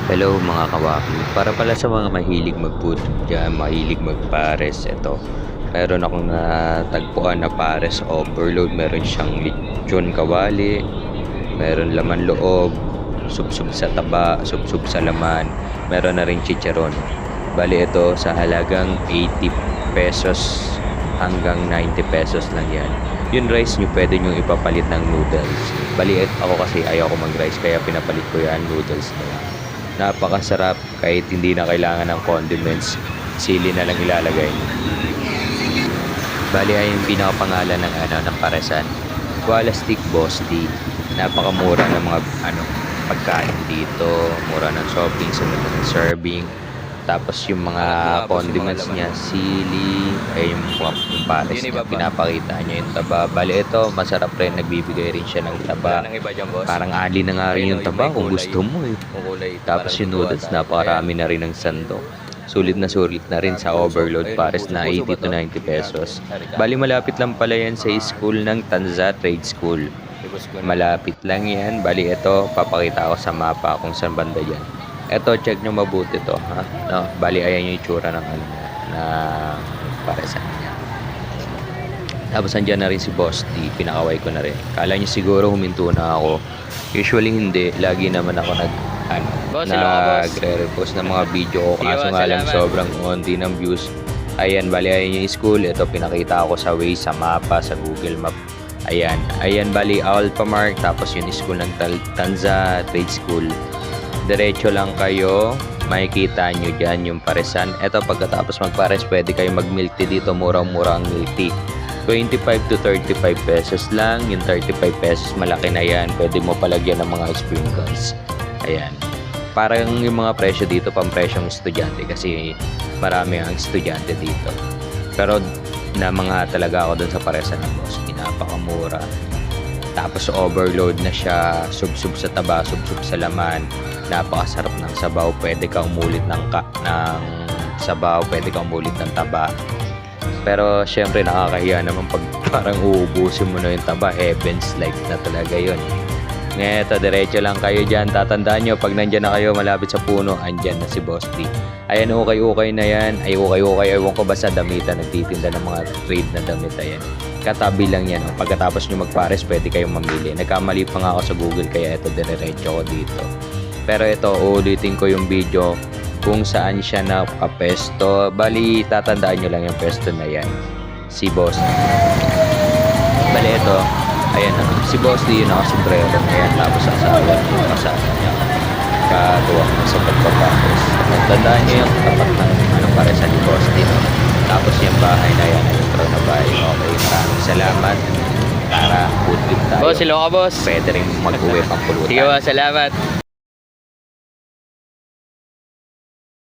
Hello mga kawaki, para pala sa mga mahilig mag-food dyan, mahilig mag-pares, ito. Meron akong natagpuan na pares overload, meron siyang lechon kawali, meron laman loob, subsub sa taba, subsub sa laman, meron na rin chicharon. Bali ito sa halagang 80 pesos hanggang 90 pesos lang yan. Yung rice nyo pwede nyo ipapalit ng noodles. Bali ako kasi ayaw ko mag-rice kaya pinapalit ko yan noodles na lang. Napakasarap kahit hindi na kailangan ng condiments, sili na lang ilalagay. Bali ay yung pinakapangalan ng paresan. Koala Stick Boss D. Napakamura ng mga pagkain dito, mura ng shopping, sunod ng serving. Tapos yung mga condiments niya, sili, ay yung pares niya, pinapakita niya yung taba. Bali ito, masarap rin, nagbibigay rin siya ng taba. Parang ali na nga rin yung taba kung gusto mo eh. Tapos yung noodles, napakarami na rin ng sandok. Sulit na rin sa overload pares na 80 to 90 pesos. Bali malapit lang pala yan sa school ng Tanza Trade School. Malapit lang yan. Bali ito, papakita ko sa mapa kung saan banda yan. Eto, check nyo mabuti to, ha? No, bali ayan yung itsura ng na paresan niya. Tapos andyan na rin si Boss D, pinakaway ko na rin. Kala nyo siguro huminto na ako. Usually hindi, lagi naman ako nagre-repost ng mga video ko. Kaso nga lang sobrang onti ng views. Ayan, bali ayan yung school. Ito pinakita ko sa Waze, sa mapa, sa Google Map. Ayan bali Alphamark, tapos yung school ng Tanza Trade School. Diretso lang kayo, makikita nyo dyan yung paresan. Eto, pagkatapos magpares, pwede kayo mag-milk tea dito. Murang-mura ang milk tea. 25 to 35 pesos lang. Yung 35 pesos, malaki na yan. Pwede mo palagyan ng mga sprinkles. Ayan. Parang yung mga presyo dito, pang presyong estudyante. Kasi marami ang estudyante dito. Pero na mga talaga ako dun sa paresan ng boss. Pinapakamura. Tapos overload na siya, subsub sa taba, subsub sa laman. Napakasarap ng sabaw, pwede kang umulit ng sabaw, pwede kang umulit ng taba. Pero syempre nakakahiya naman pag parang uubusin mo na yung taba, heavens like na talaga yun. Ngayon, diretso lang kayo dyan. Tatandaan nyo, pag nandyan na kayo malapit sa puno, andyan na si Boss D. Ayan, ukay-ukay na yan. Ay, ukay-ukay. Ewan ko ba sa damitan, nagtitinda ng mga trade na damit. Ayan. Katabi lang yan. Pagkatapos nyo magpares, pwede kayong mamili. Nagkamali pa nga ako sa Google, kaya ito, diretso ko dito. Pero ito, uulitin ko yung video kung saan siya nakapesto. Bali, tatandaan nyo lang yung pesto na yan. Si Boss D. Bali, ito. Ayan na, si Boss D yun nakasombrero. Ayan, tapos asawa yung kasama niya. Katuwang sa pagpapares. Tandaan niyo yung tapat ng paresan ni Boss D. No? Tapos yung bahay na yan, yung intro na bahay. Okay, maraming salamat. Tara, food trip tayo. Boss, hello ka boss. Pwede rin mag-uwi pang pulutan. Sige boss, salamat.